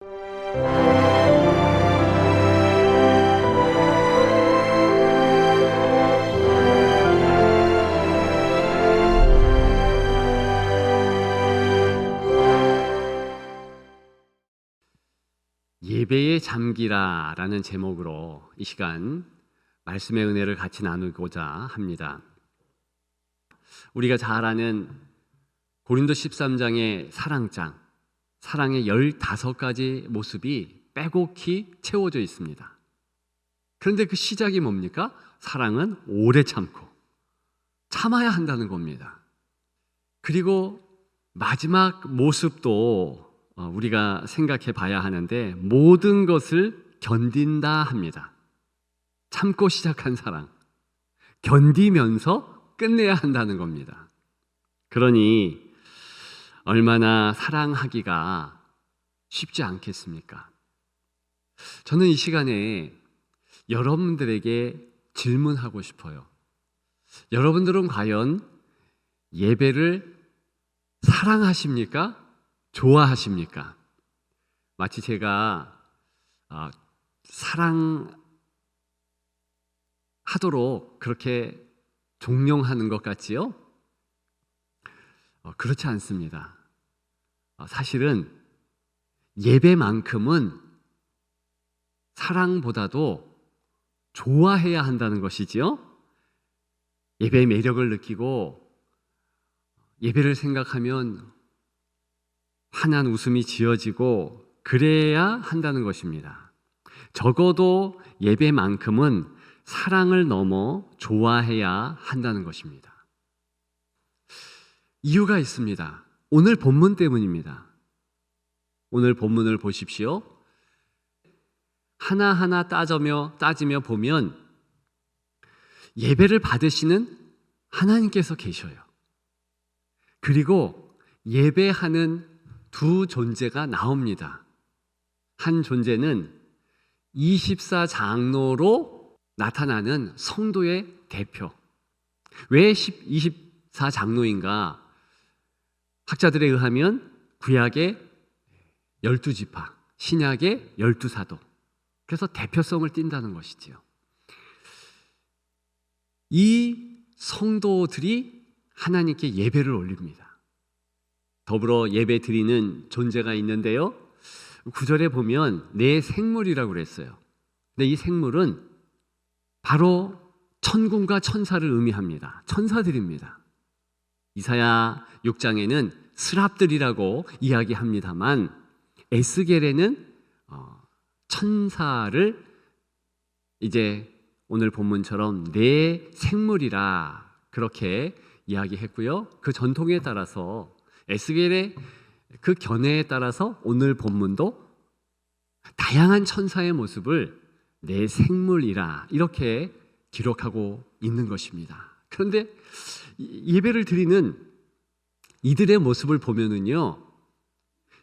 예배의 잠기라라는 제목으로 이 시간 말씀의 은혜를 같이 나누고자 합니다. 우리가 잘 아는 고린도 13장의 사랑장, 사랑의 15가지 모습이 빼곡히 채워져 있습니다. 그런데 그 시작이 뭡니까? 사랑은 오래 참아야 한다는 겁니다. 그리고 마지막 모습도 우리가 생각해 봐야 하는데, 모든 것을 견딘다 합니다. 참고 시작한 사랑, 견디면서 끝내야 한다는 겁니다. 그러니 얼마나 사랑하기가 쉽지 않겠습니까? 저는 이 시간에 여러분들에게 질문하고 싶어요. 여러분들은 과연 예배를 사랑하십니까? 좋아하십니까? 마치 제가 사랑하도록 그렇게 종용하는 것 같지요? 그렇지 않습니다. 사실은 예배만큼은 사랑보다도 좋아해야 한다는 것이지요. 예배의 매력을 느끼고 예배를 생각하면 환한 웃음이 지어지고 그래야 한다는 것입니다. 적어도 예배만큼은 사랑을 넘어 좋아해야 한다는 것입니다. 이유가 있습니다. 오늘 본문 때문입니다. 오늘 본문을 보십시오. 하나하나 따지며 보면 예배를 받으시는 하나님께서 계셔요. 그리고 예배하는 두 존재가 나옵니다. 한 존재는 24장로로 나타나는 성도의 대표. 왜 24장로인가? 학자들에 의하면 구약의 12지파, 신약의 12사도. 그래서 대표성을 띈다는 것이지요. 이 성도들이 하나님께 예배를 올립니다. 더불어 예배 드리는 존재가 있는데요, 9절에 보면 내 생물이라고 그랬어요. 근데 이 생물은 바로 천군과 천사를 의미합니다. 천사들입니다. 이사야 6장에는 스랍들이라고 이야기합니다만, 에스겔에는 천사를 이제 오늘 본문처럼 내 생물이라 그렇게 이야기했고요. 그 전통에 따라서, 에스겔의 그 견해에 따라서 오늘 본문도 다양한 천사의 모습을 내 생물이라 이렇게 기록하고 있는 것입니다. 그런데 예배를 드리는 이들의 모습을 보면은요,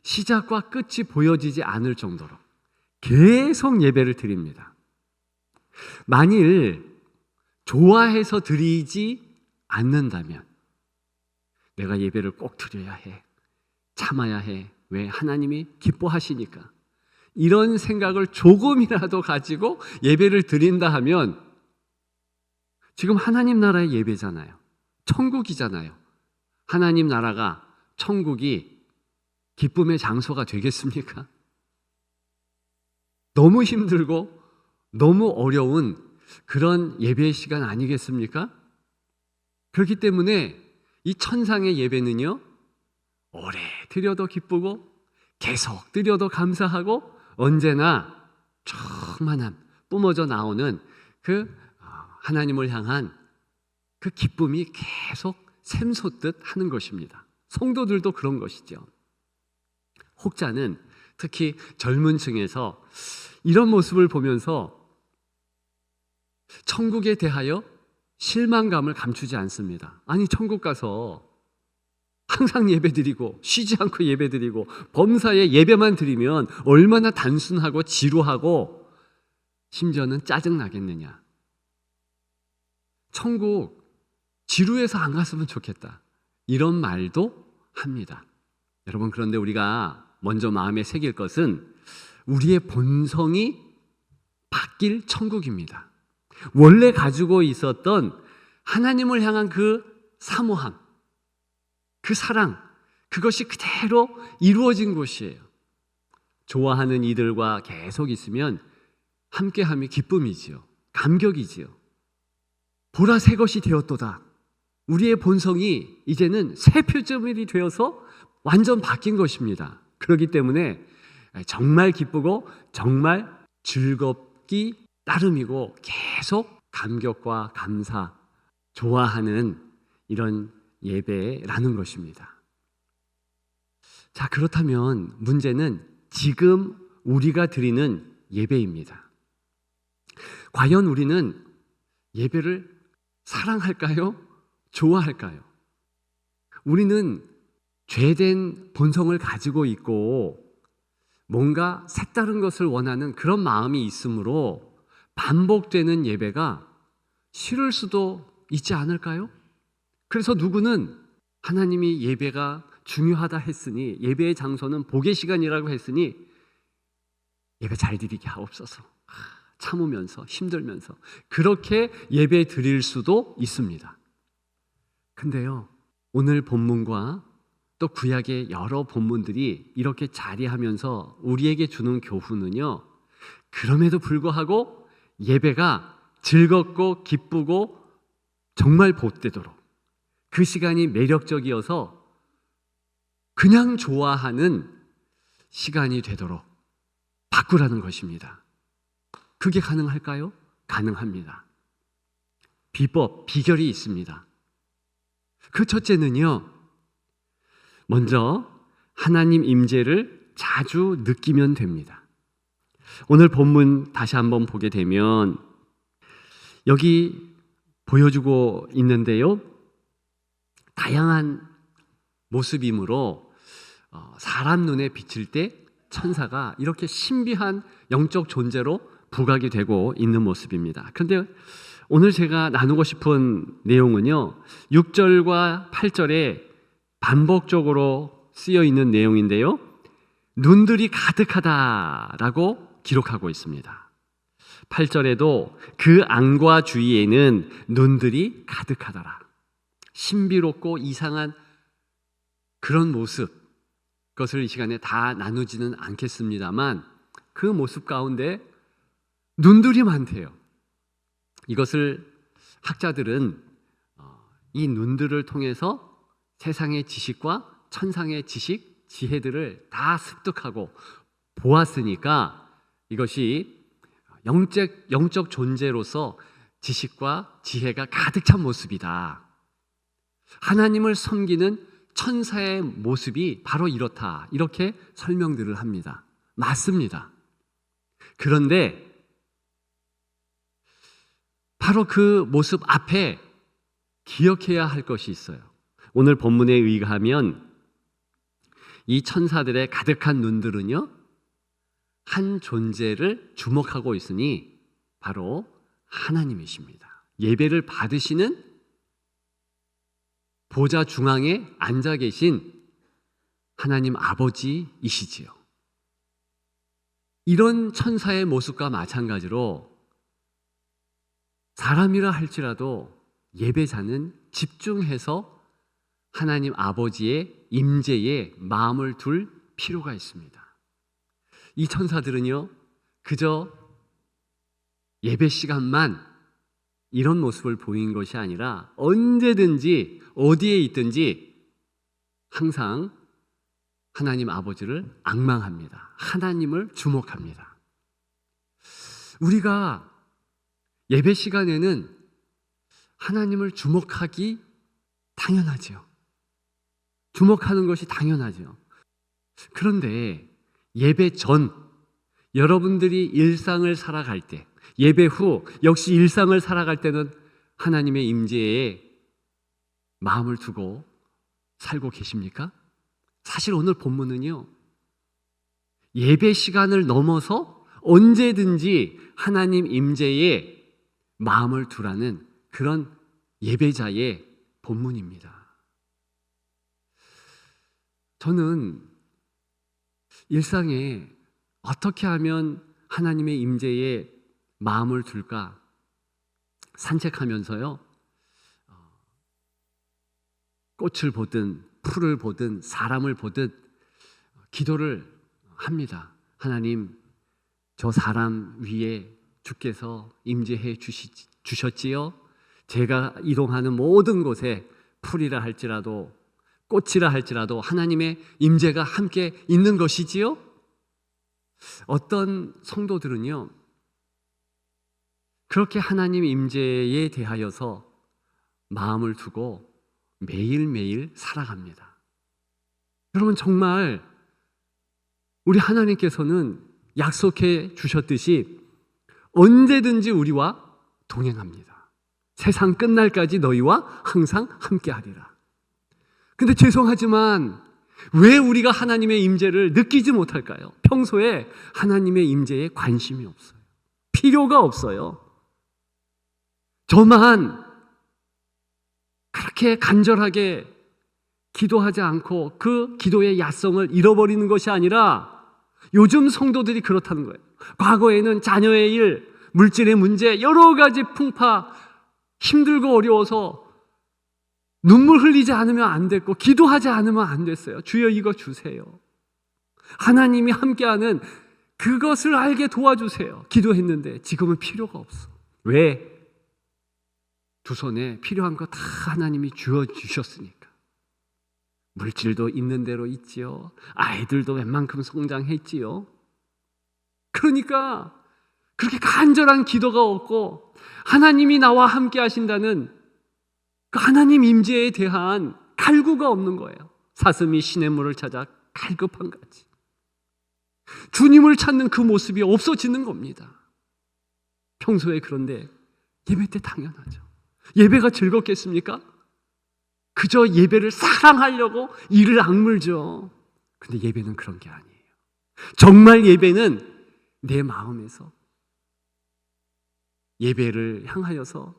시작과 끝이 보여지지 않을 정도로 계속 예배를 드립니다. 만일 좋아해서 드리지 않는다면, 내가 예배를 꼭 드려야 해, 참아야 해, 왜? 하나님이 기뻐하시니까, 이런 생각을 조금이라도 가지고 예배를 드린다 하면 지금 하나님 나라의 예배잖아요. 천국이잖아요. 하나님 나라가, 천국이 기쁨의 장소가 되겠습니까? 너무 힘들고 너무 어려운 그런 예배의 시간 아니겠습니까? 그렇기 때문에 이 천상의 예배는요, 오래 드려도 기쁘고 계속 드려도 감사하고 언제나 충만함 뿜어져 나오는 그 하나님을 향한 그 기쁨이 계속 샘솟듯 하는 것입니다. 성도들도 그런 것이죠. 혹자는 특히 젊은 층에서 이런 모습을 보면서 천국에 대하여 실망감을 감추지 않습니다. 아니, 천국 가서 항상 예배드리고 쉬지 않고 예배드리고 범사에 예배만 드리면 얼마나 단순하고 지루하고 심지어는 짜증나겠느냐. 천국 지루해서 안 갔으면 좋겠다, 이런 말도 합니다. 여러분, 그런데 우리가 먼저 마음에 새길 것은 우리의 본성이 바뀔 천국입니다. 원래 가지고 있었던 하나님을 향한 그 사모함, 그 사랑, 그것이 그대로 이루어진 곳이에요. 좋아하는 이들과 계속 있으면 함께함이 기쁨이지요. 감격이지요. 보라 새 것이 되었도다. 우리의 본성이 이제는 새 표조물이 되어서 완전 바뀐 것입니다. 그렇기 때문에 정말 기쁘고 정말 즐겁기 따름이고 계속 감격과 감사, 좋아하는 이런 예배라는 것입니다. 자, 그렇다면 문제는 지금 우리가 드리는 예배입니다. 과연 우리는 예배를 사랑할까요? 좋아할까요? 우리는 죄된 본성을 가지고 있고 뭔가 색다른 것을 원하는 그런 마음이 있으므로 반복되는 예배가 싫을 수도 있지 않을까요? 그래서 누구는 하나님이 예배가 중요하다 했으니, 예배의 장소는 복의 시간이라고 했으니 예배 잘 드리게 하옵소서, 참으면서 힘들면서 그렇게 예배 드릴 수도 있습니다. 근데요, 오늘 본문과 또 구약의 여러 본문들이 이렇게 자리하면서 우리에게 주는 교훈은요, 그럼에도 불구하고 예배가 즐겁고 기쁘고 정말 복되도록, 그 시간이 매력적이어서 그냥 좋아하는 시간이 되도록 바꾸라는 것입니다. 그게 가능할까요? 가능합니다. 비결이 있습니다. 그 첫째는요, 먼저 하나님 임재를 자주 느끼면 됩니다. 오늘 본문 다시 한번 보게 되면 여기 보여주고 있는데요, 다양한 모습이므로 사람 눈에 비칠 때 천사가 이렇게 신비한 영적 존재로 부각이 되고 있는 모습입니다. 그런데 오늘 제가 나누고 싶은 내용은요, 6절과 8절에 반복적으로 쓰여 있는 내용인데요, 눈들이 가득하다라고 기록하고 있습니다. 8절에도 그 안과 주위에는 눈들이 가득하더라. 신비롭고 이상한 그런 모습, 그것을 이 시간에 다 나누지는 않겠습니다만 그 모습 가운데 눈들이 많대요. 이것을 학자들은 이 눈들을 통해서 세상의 지식과 천상의 지식, 지혜들을 다 습득하고 보았으니까 이것이 영적 존재로서 지식과 지혜가 가득 찬 모습이다. 하나님을 섬기는 천사의 모습이 바로 이렇다. 이렇게 설명들을 합니다. 맞습니다. 그런데 바로 그 모습 앞에 기억해야 할 것이 있어요. 오늘 본문에 의하면 이 천사들의 가득한 눈들은요, 한 존재를 주목하고 있으니 바로 하나님이십니다. 예배를 받으시는 보좌 중앙에 앉아 계신 하나님 아버지이시지요. 이런 천사의 모습과 마찬가지로 사람이라 할지라도 예배자는 집중해서 하나님 아버지의 임재에 마음을 둘 필요가 있습니다. 이 천사들은요, 그저 예배 시간만 이런 모습을 보인 것이 아니라 언제든지 어디에 있든지 항상 하나님 아버지를 앙망합니다. 하나님을 주목합니다. 우리가 예배 시간에는 하나님을 주목하기 당연하죠. 주목하는 것이 당연하죠. 그런데 예배 전, 여러분들이 일상을 살아갈 때, 예배 후 역시 일상을 살아갈 때는 하나님의 임재에 마음을 두고 살고 계십니까? 사실 오늘 본문은요, 예배 시간을 넘어서 언제든지 하나님 임재에 마음을 두라는 그런 예배자의 본문입니다. 저는 일상에 어떻게 하면 하나님의 임재에 마음을 둘까? 산책하면서요, 꽃을 보든 풀을 보든 사람을 보든 기도를 합니다. 하나님, 저 사람 위에 주께서 임재해 주셨지요? 제가 이동하는 모든 곳에 풀이라 할지라도 꽃이라 할지라도 하나님의 임재가 함께 있는 것이지요? 어떤 성도들은요, 그렇게 하나님 임재에 대하여서 마음을 두고 매일매일 살아갑니다. 여러분, 정말 우리 하나님께서는 약속해 주셨듯이 언제든지 우리와 동행합니다. 세상 끝날까지 너희와 항상 함께하리라. 근데 죄송하지만 왜 우리가 하나님의 임재를 느끼지 못할까요? 평소에 하나님의 임재에 관심이 없어요. 필요가 없어요. 저만 그렇게 간절하게 기도하지 않고 그 기도의 야성을 잃어버리는 것이 아니라 요즘 성도들이 그렇다는 거예요. 과거에는 자녀의 일, 물질의 문제, 여러 가지 풍파, 힘들고 어려워서 눈물 흘리지 않으면 안 됐고 기도하지 않으면 안 됐어요. 주여 이거 주세요. 하나님이 함께하는 그것을 알게 도와주세요. 기도했는데 지금은 필요가 없어. 왜? 두 손에 필요한 거 다 하나님이 주셨으니까. 물질도 있는 대로 있지요. 아이들도 웬만큼 성장했지요. 그러니까 그렇게 간절한 기도가 없고 하나님이 나와 함께 하신다는 그 하나님 임재에 대한 갈구가 없는 거예요. 사슴이 시냇물을 찾아 갈급한 같이 주님을 찾는 그 모습이 없어지는 겁니다. 평소에 그런데 예배 때 당연하죠. 예배가 즐겁겠습니까? 그저 예배를 사랑하려고 이를 악물죠. 근데 예배는 그런 게 아니에요. 정말 예배는 내 마음에서 예배를 향하여서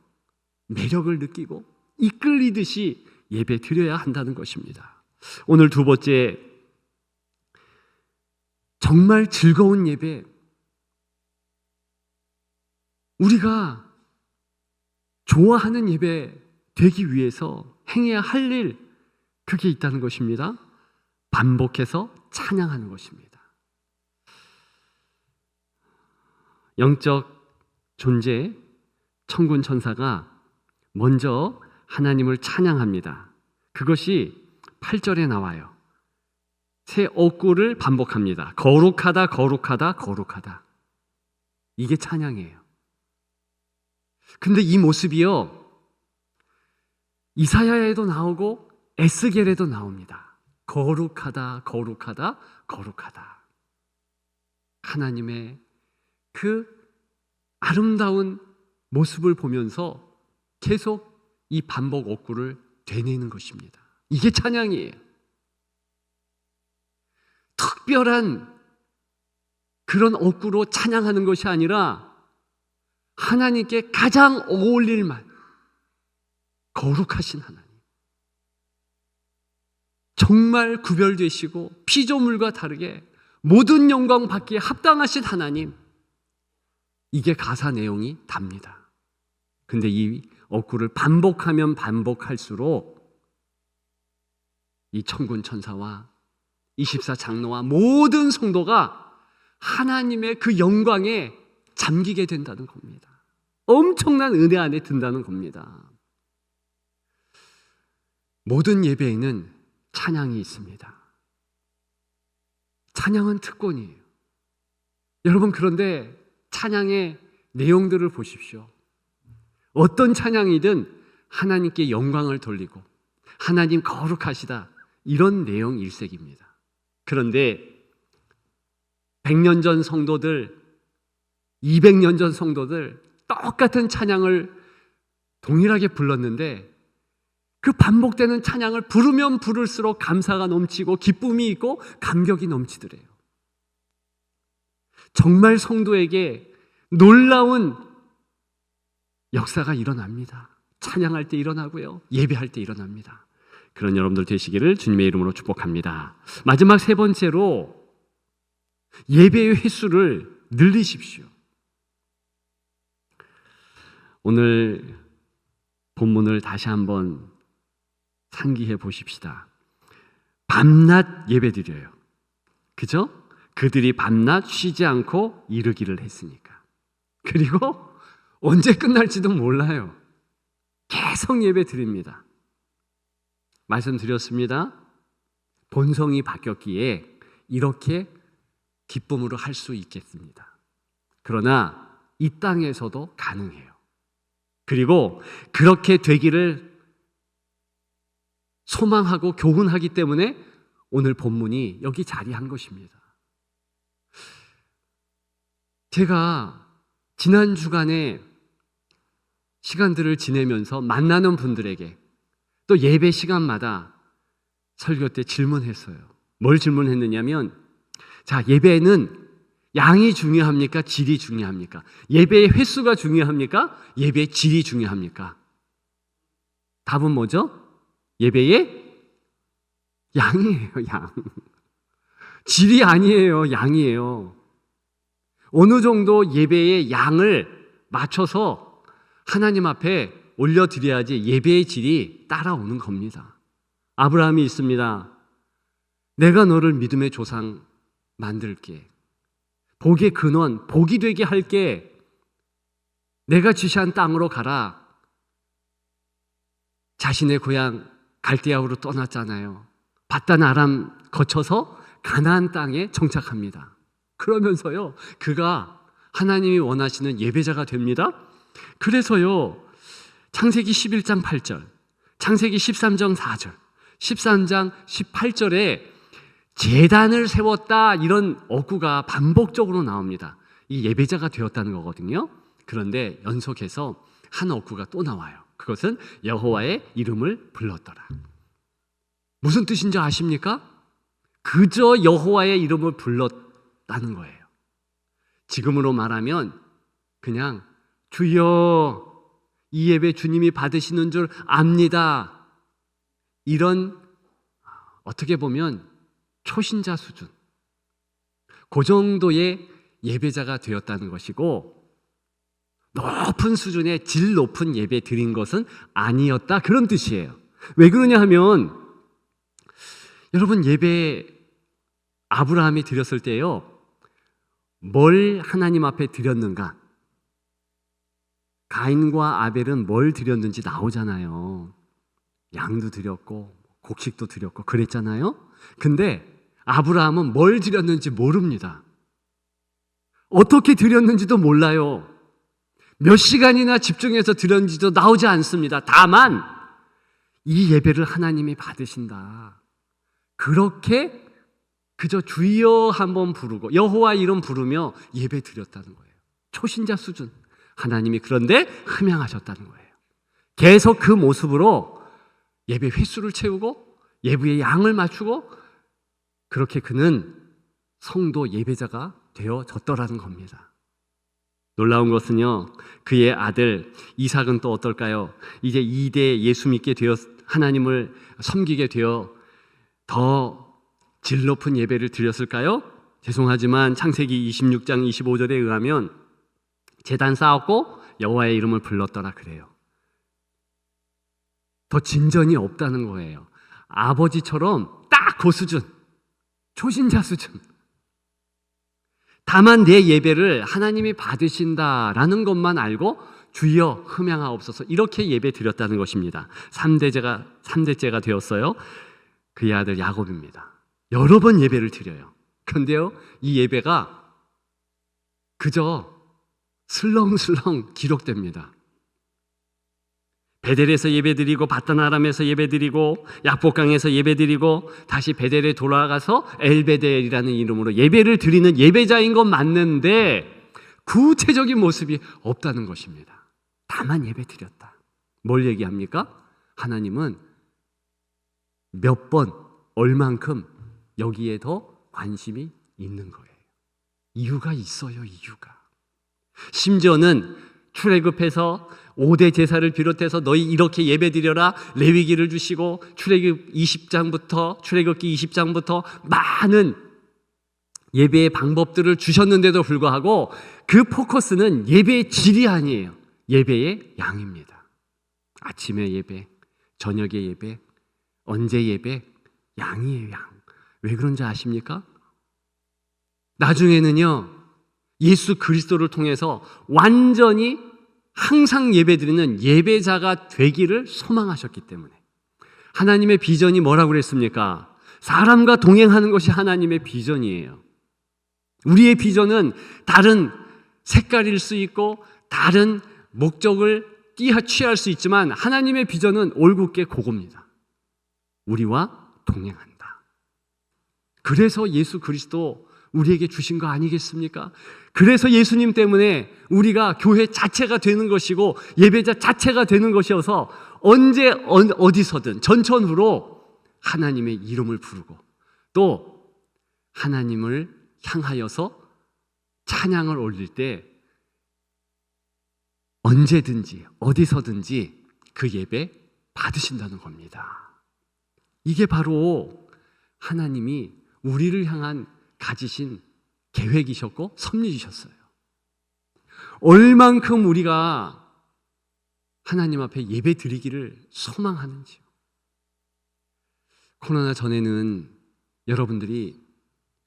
매력을 느끼고 이끌리듯이 예배 드려야 한다는 것입니다. 오늘 두 번째, 정말 즐거운 예배. 우리가 좋아하는 예배 되기 위해서 행해야 할 일, 그게 있다는 것입니다. 반복해서 찬양하는 것입니다. 영적 존재, 천군 천사가 먼저 하나님을 찬양합니다. 그것이 8절에 나와요. 새 억구를 반복합니다. 거룩하다, 거룩하다, 거룩하다. 이게 찬양이에요. 근데 이 모습이요, 이사야에도 나오고 에스겔에도 나옵니다. 거룩하다, 거룩하다, 거룩하다. 하나님의 그 아름다운 모습을 보면서 계속 이 반복 억구를 되뇌는 것입니다. 이게 찬양이에요. 특별한 그런 억구로 찬양하는 것이 아니라 하나님께 가장 어울릴 만, 거룩하신 하나님, 정말 구별되시고 피조물과 다르게 모든 영광 받기에 합당하신 하나님, 이게 가사 내용이 답니다. 근데 이 억구를 반복하면 반복할수록 이 천군 천사와 24 장로와 모든 성도가 하나님의 그 영광에 잠기게 된다는 겁니다. 엄청난 은혜 안에 든다는 겁니다. 모든 예배에는 찬양이 있습니다. 찬양은 특권이에요. 여러분, 그런데 찬양의 내용들을 보십시오. 어떤 찬양이든 하나님께 영광을 돌리고 하나님 거룩하시다, 이런 내용 일색입니다. 그런데 100년 전 성도들, 200년 전 성도들 똑같은 찬양을 동일하게 불렀는데 그 반복되는 찬양을 부르면 부를수록 감사가 넘치고 기쁨이 있고 감격이 넘치더래요. 정말 성도에게 놀라운 역사가 일어납니다. 찬양할 때 일어나고요, 예배할 때 일어납니다. 그런 여러분들 되시기를 주님의 이름으로 축복합니다. 마지막 세 번째로, 예배의 횟수를 늘리십시오. 오늘 본문을 다시 한번 상기해 보십시다. 밤낮 예배드려요. 그죠? 그들이 밤낮 쉬지 않고 이르기를 했으니까. 그리고 언제 끝날지도 몰라요. 계속 예배 드립니다. 말씀드렸습니다. 본성이 바뀌었기에 이렇게 기쁨으로 할 수 있겠습니다. 그러나 이 땅에서도 가능해요. 그리고 그렇게 되기를 소망하고 교훈하기 때문에 오늘 본문이 여기 자리한 것입니다. 제가 지난 주간에 시간들을 지내면서 만나는 분들에게 또 예배 시간마다 설교 때 질문했어요. 뭘 질문했느냐면, 자, 예배는 양이 중요합니까? 질이 중요합니까? 예배의 횟수가 중요합니까? 예배의 질이 중요합니까? 답은 뭐죠? 예배의 양이에요, 양. 질이 아니에요, 양이에요. 어느 정도 예배의 양을 맞춰서 하나님 앞에 올려드려야지 예배의 질이 따라오는 겁니다. 아브라함이 있습니다. 내가 너를 믿음의 조상 만들게. 복의 근원, 복이 되게 할게. 내가 지시한 땅으로 가라. 자신의 고향 갈대아우로 떠났잖아요. 바단 아람 거쳐서 가나안 땅에 정착합니다. 그러면서요, 그가 하나님이 원하시는 예배자가 됩니다. 그래서요, 창세기 11장 8절, 창세기 13장 4절, 13장 18절에 제단을 세웠다, 이런 어구가 반복적으로 나옵니다. 이 예배자가 되었다는 거거든요. 그런데 연속해서 한 어구가 또 나와요. 그것은 여호와의 이름을 불렀더라. 무슨 뜻인지 아십니까? 그저 여호와의 이름을 불렀다는 거예요. 지금으로 말하면 그냥 주여, 이 예배 주님이 받으시는 줄 압니다. 이런, 어떻게 보면 초신자 수준, 그 정도의 예배자가 되었다는 것이고, 높은 수준의 질 높은 예배 드린 것은 아니었다, 그런 뜻이에요. 왜 그러냐 하면, 여러분, 예배 아브라함이 드렸을 때요, 뭘 하나님 앞에 드렸는가? 가인과 아벨은 뭘 드렸는지 나오잖아요. 양도 드렸고 곡식도 드렸고 그랬잖아요. 근데 아브라함은 뭘 드렸는지 모릅니다. 어떻게 드렸는지도 몰라요. 몇 시간이나 집중해서 드렸는지도 나오지 않습니다. 다만 이 예배를 하나님이 받으신다, 그렇게 그저 주여 한번 부르고 여호와 이름 부르며 예배 드렸다는 거예요. 초신자 수준. 하나님이 그런데 흠양하셨다는 거예요. 계속 그 모습으로 예배 횟수를 채우고 예배의 양을 맞추고, 그렇게 그는 성도 예배자가 되어졌더라는 겁니다. 놀라운 것은요, 그의 아들 이삭은 또 어떨까요? 이제 2대 예수 믿게 되어 하나님을 섬기게 되어 더 질 높은 예배를 드렸을까요? 죄송하지만 창세기 26장 25절에 의하면 제단 쌓았고 여호와의 이름을 불렀더라 그래요. 더 진전이 없다는 거예요. 아버지처럼 딱 그 수준, 초신자 수준. 다만 내 예배를 하나님이 받으신다라는 것만 알고 주여 흠양하옵소서, 이렇게 예배 드렸다는 것입니다. 3대째가 되었어요. 그의 아들 야곱입니다. 여러 번 예배를 드려요. 그런데요, 이 예배가 그저 슬렁슬렁 기록됩니다. 베델에서 예배드리고 바단 아람에서 예배드리고 약복강에서 예배드리고 다시 베델에 돌아가서 엘베델이라는 이름으로 예배를 드리는 예배자인 건 맞는데 구체적인 모습이 없다는 것입니다. 다만 예배드렸다. 뭘 얘기합니까? 하나님은 몇 번, 얼만큼 여기에 더 관심이 있는 거예요. 이유가 있어요, 이유가. 심지어는 출애굽해서 5대 제사를 비롯해서 너희 이렇게 예배드려라 레위기를 주시고 출애굽기 20장부터 많은 예배의 방법들을 주셨는데도 불구하고 그 포커스는 예배의 질이 아니에요. 예배의 양입니다. 아침에 예배, 저녁에 예배, 언제 예배, 양이에요, 양. 왜 그런지 아십니까? 나중에는요, 예수 그리스도를 통해서 완전히 항상 예배드리는 예배자가 되기를 소망하셨기 때문에. 하나님의 비전이 뭐라고 그랬습니까? 사람과 동행하는 것이 하나님의 비전이에요. 우리의 비전은 다른 색깔일 수 있고 다른 목적을 취할 수 있지만 하나님의 비전은 올곧게 그겁니다. 우리와 동행한다. 그래서 예수 그리스도 우리에게 주신 거 아니겠습니까? 그래서 예수님 때문에 우리가 교회 자체가 되는 것이고 예배자 자체가 되는 것이어서 언제 어디서든 전천후로 하나님의 이름을 부르고 또 하나님을 향하여서 찬양을 올릴 때 언제든지 어디서든지 그 예배 받으신다는 겁니다. 이게 바로 하나님이 우리를 향한 가지신 계획이셨고 섭리이셨어요. 얼만큼 우리가 하나님 앞에 예배 드리기를 소망하는지요. 코로나 전에는 여러분들이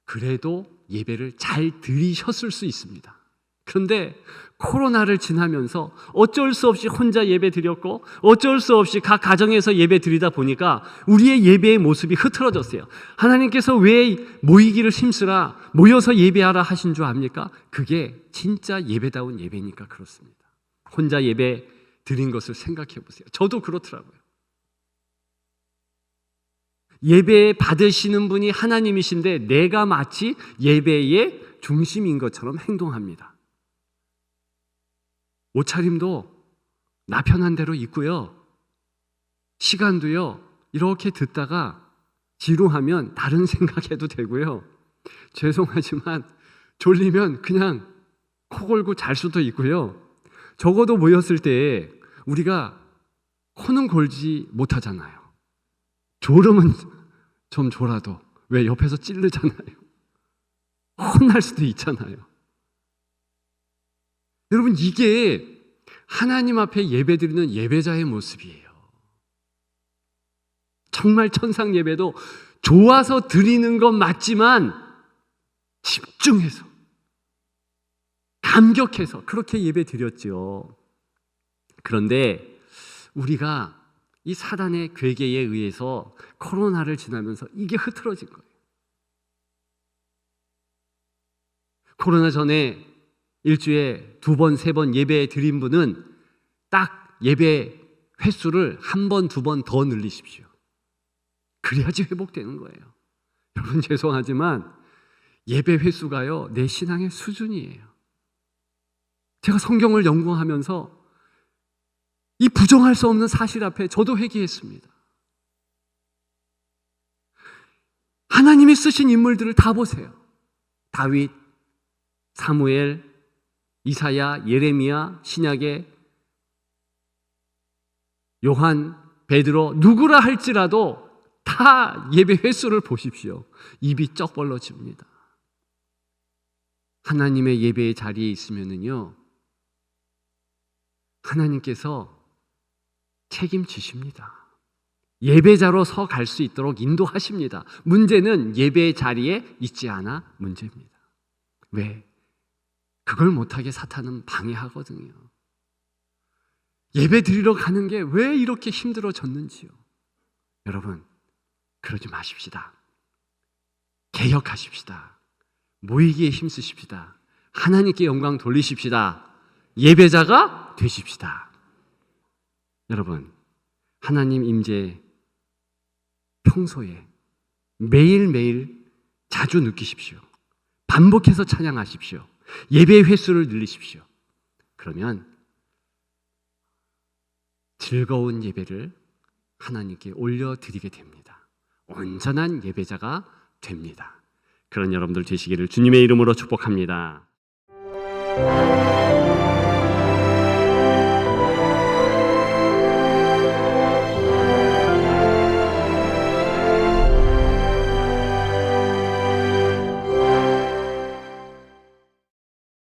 그래도 예배를 잘 드리셨을 수 있습니다. 그런데 코로나를 지나면서 어쩔 수 없이 혼자 예배 드렸고 어쩔 수 없이 각 가정에서 예배 드리다 보니까 우리의 예배의 모습이 흐트러졌어요. 하나님께서 왜 모이기를 힘쓰라, 모여서 예배하라 하신 줄 압니까? 그게 진짜 예배다운 예배니까 그렇습니다. 혼자 예배 드린 것을 생각해 보세요. 저도 그렇더라고요. 예배 받으시는 분이 하나님이신데 내가 마치 예배의 중심인 것처럼 행동합니다. 옷차림도 나 편한 대로 입고요. 시간도요. 이렇게 듣다가 지루하면 다른 생각해도 되고요. 죄송하지만 졸리면 그냥 코 골고 잘 수도 있고요. 적어도 모였을 때 우리가 코는 골지 못하잖아요. 졸음은 좀 졸아도 왜 옆에서 찌르잖아요. 혼날 수도 있잖아요. 여러분, 이게 하나님 앞에 예배드리는 예배자의 모습이에요. 정말 천상 예배도 좋아서 드리는 건 맞지만 집중해서 감격해서 그렇게 예배 드렸죠. 그런데 우리가 이 사단의 괴계에 의해서 코로나를 지나면서 이게 흐트러진 거예요. 코로나 전에 일주일에 2번, 3번 예배 드린 분은 딱 예배 횟수를 1번, 2번 더 늘리십시오. 그래야지 회복되는 거예요. 여러분 죄송하지만 예배 횟수가요, 내 신앙의 수준이에요. 제가 성경을 연구하면서 이 부정할 수 없는 사실 앞에 저도 회개했습니다. 하나님이 쓰신 인물들을 다 보세요. 다윗, 사무엘, 이사야, 예레미야, 신약의 요한, 베드로, 누구라 할지라도 다 예배 횟수를 보십시오. 입이 쩍 벌러집니다. 하나님의 예배의 자리에 있으면은요, 하나님께서 책임지십니다. 예배자로 서 갈 수 있도록 인도하십니다. 문제는 예배의 자리에 있지 않아 문제입니다. 왜? 그걸 못하게 사탄은 방해하거든요. 예배 드리러 가는 게 왜 이렇게 힘들어졌는지요. 여러분, 그러지 마십시다. 개혁하십시다. 모이기에 힘쓰십시다. 하나님께 영광 돌리십시다. 예배자가 되십시다. 여러분, 하나님 임재 평소에 매일매일 자주 느끼십시오. 반복해서 찬양하십시오. 예배의 횟수를 늘리십시오. 그러면 즐거운 예배를 하나님께 올려드리게 됩니다. 온전한 예배자가 됩니다. 그런 여러분들 되시기를 주님의 이름으로 축복합니다.